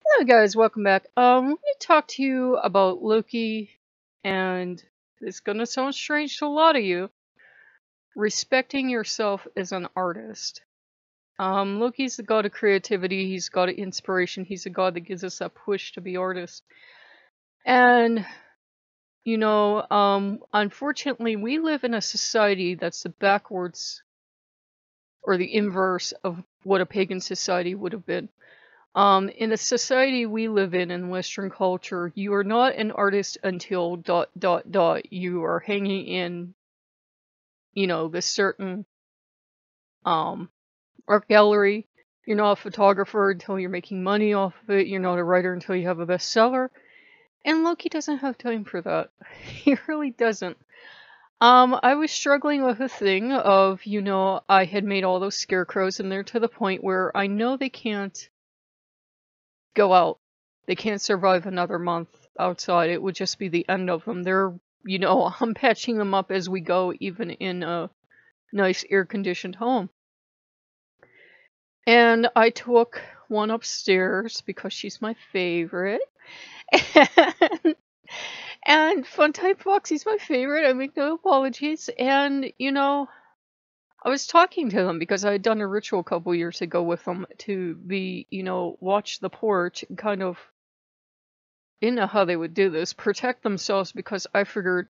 Hello guys, welcome back. I'm going to talk to you about Loki, and it's going to sound strange to a lot of you, respecting yourself as an artist. Loki's the god of creativity, he's god of inspiration, he's a god that gives us that push to be artists. And, unfortunately we live in a society that's the backwards, or the inverse of what a pagan society would have been. In the society we live in Western culture, you are not an artist until ... You are hanging in, this certain art gallery. You're not a photographer until you're making money off of it. You're not a writer until you have a bestseller. And Loki doesn't have time for that. He really doesn't. I was struggling with a thing of, I had made all those scarecrows and they're to the point where I know they can't go out. They can't survive another month outside. It would just be the end of them. They're, I'm patching them up as we go, even in a nice air-conditioned home. And I took one upstairs because she's my favorite. And Funtime Foxy's my favorite. I make no apologies. And, I was talking to them because I had done a ritual a couple years ago with them to be, watch the porch and kind of, didn't know how they would do this, protect themselves, because I figured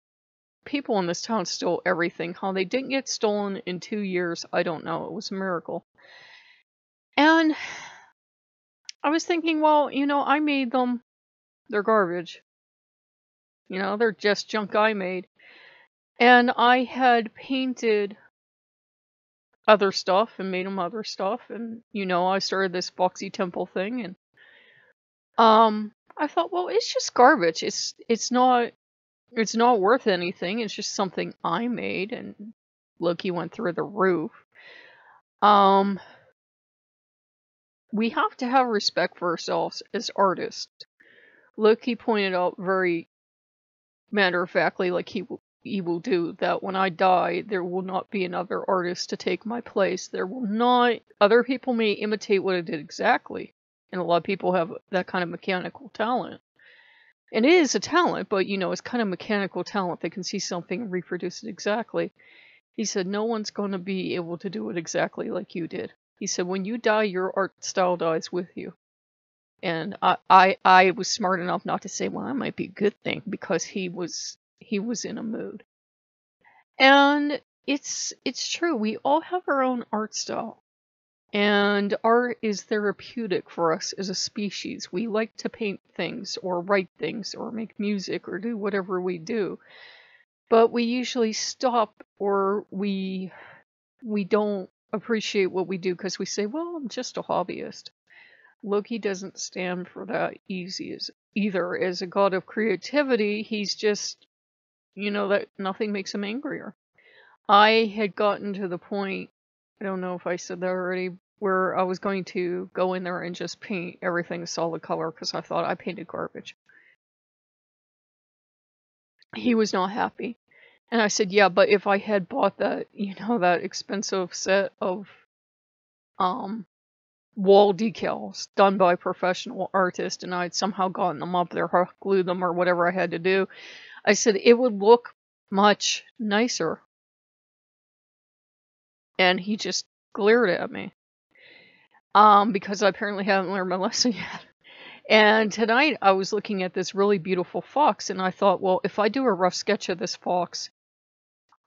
people in this town stole everything. How they didn't get stolen in 2 years, I don't know. It was a miracle. And I was thinking, well, I made them. They're garbage. They're just junk I made. And I had painted other stuff and made them other stuff. And, I started this Foxy Temple thing. And I thought, well, it's just garbage. It's not worth anything. It's just something I made, and Loki went through the roof. We have to have respect for ourselves as artists. Loki pointed out very matter-of-factly, like he will do, that when I die, there will not be another artist to take my place. There will not. Other people may imitate what I did exactly, and a lot of people have that kind of mechanical talent. And it is a talent, but, it's kind of mechanical talent. They can see something and reproduce it exactly. He said, no one's going to be able to do it exactly like you did. He said, when you die, your art style dies with you. And I was smart enough not to say, well, that might be a good thing, because he was in a mood. And it's true. We all have our own art style. And art is therapeutic for us as a species. We like to paint things, or write things, or make music, or do whatever we do. But we usually stop, or we don't appreciate what we do because we say, well, I'm just a hobbyist. Loki doesn't stand for that either. As a god of creativity, he's just, that nothing makes him angrier. I had gotten to the point, I don't know if I said that already, where I was going to go in there and just paint everything a solid color because I thought I painted garbage. He was not happy. And I said, yeah, but if I had bought that, that expensive set of wall decals done by a professional artist, and I'd somehow gotten them up there, hot glued them, or whatever I had to do, I said it would look much nicer. And he just glared at me. Because I apparently haven't learned my lesson yet. And tonight I was looking at this really beautiful fox, and I thought, well, if I do a rough sketch of this fox,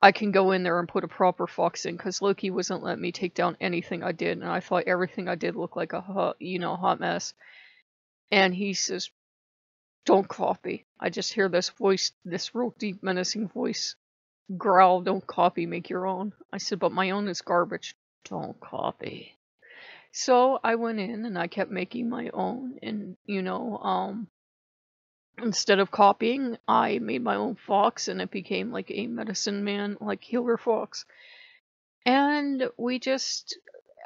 I can go in there and put a proper fox in, because Loki wasn't letting me take down anything I did, and I thought everything I did looked like a hot mess. And he says, don't copy. I just hear this voice, this real deep menacing voice growl, don't copy, make your own. I said, but my own is garbage. Don't copy. So I went in and I kept making my own, and instead of copying, I made my own fox, and it became like a medicine man, like healer fox. And we just,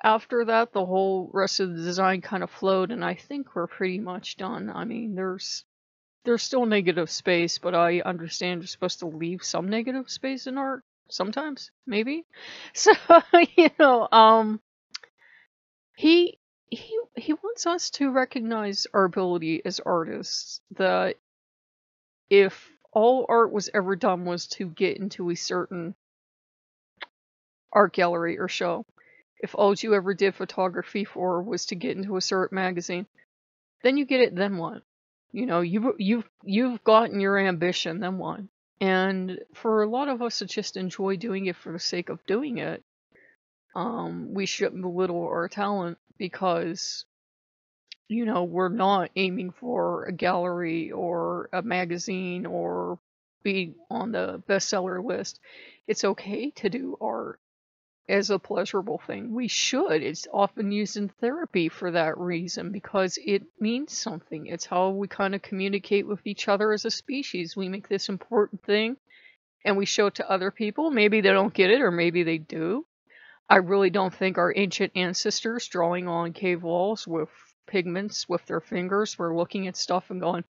after that, the whole rest of the design kind of flowed, and I think we're pretty much done. I mean, there's still negative space, but I understand you're supposed to leave some negative space in art sometimes, maybe. So, he he wants us to recognize our ability as artists. That if all art was ever done was to get into a certain art gallery or show, if all you ever did photography for was to get into a certain magazine, then you get it. Then what? You know, you've gotten your ambition. Then what? And for a lot of us to just enjoy doing it for the sake of doing it, we shouldn't belittle our talent because, you know, we're not aiming for a gallery or a magazine or be on the bestseller list. It's okay to do art as a pleasurable thing. We should. It's often used in therapy for that reason because it means something. It's how we kind of communicate with each other as a species. We make this important thing and we show it to other people. Maybe they don't get it or maybe they do. I really don't think our ancient ancestors drawing on cave walls with pigments with their fingers were looking at stuff and going,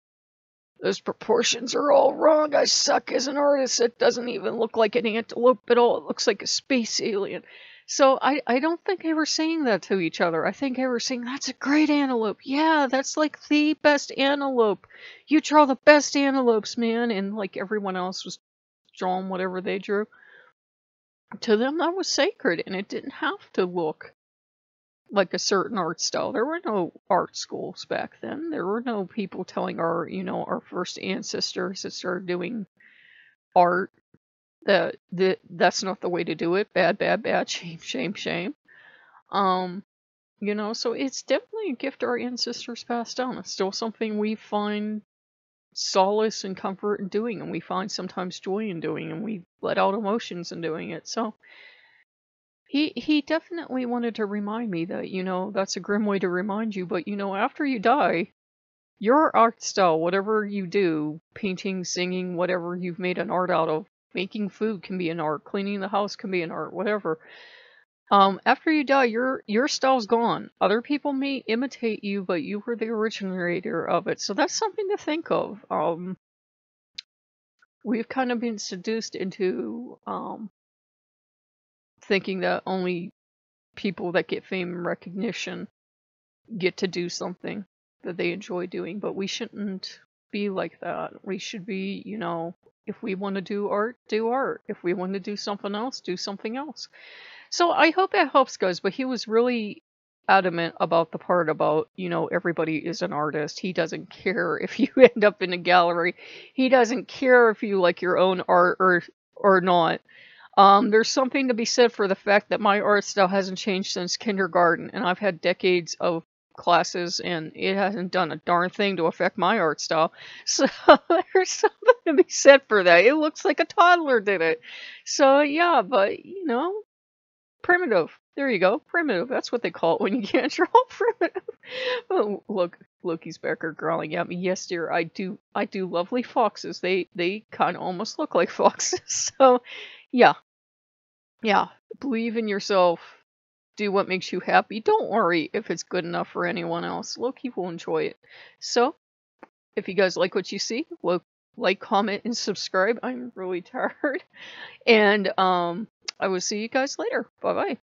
those proportions are all wrong. I suck as an artist. It doesn't even look like an antelope at all. It looks like a space alien. So I don't think they were saying that to each other. I think they were saying, that's a great antelope. Yeah, that's like the best antelope. You draw the best antelopes, man. And like everyone else was drawing whatever they drew. To them, that was sacred. And it didn't have to look like a certain art style. There were no art schools back then. There were no people telling our, you know, our first ancestors that started doing art that that's not the way to do it. Bad, bad, bad. Shame, shame, shame. You know, so it's definitely a gift our ancestors passed down. It's still something we find solace and comfort in doing, and we find sometimes joy in doing, and we let out emotions in doing it. So he definitely wanted to remind me that, you know, that's a grim way to remind you, but, you know, after you die, your art style, whatever you do, painting, singing, whatever you've made an art out of, making food can be an art, cleaning the house can be an art, whatever. After you die, your style's gone. Other people may imitate you, but you were the originator of it. So that's something to think of. We've kind of been seduced into thinking that only people that get fame and recognition get to do something that they enjoy doing, but we shouldn't be like that. We should be, you know, if we want to do art, do art. If we want to do something else, do something else. So I hope that helps, guys, but he was really adamant about the part about, you know, everybody is an artist. He doesn't care if you end up in a gallery. He doesn't care if you like your own art or not. There's something to be said for the fact that my art style hasn't changed since kindergarten, and I've had decades of classes, and it hasn't done a darn thing to affect my art style. So there's something to be said for that. It looks like a toddler did it. So yeah, but you know, primitive. There you go, primitive. That's what they call it when you can't draw primitive. Oh, look, Loki's back are growling at me. Yes, dear, I do lovely foxes. They kind of almost look like foxes. So yeah, yeah. Believe in yourself. Do what makes you happy. Don't worry if it's good enough for anyone else. Loki will enjoy it. So, if you guys like what you see, like, comment, and subscribe. I'm really tired. And I will see you guys later. Bye-bye.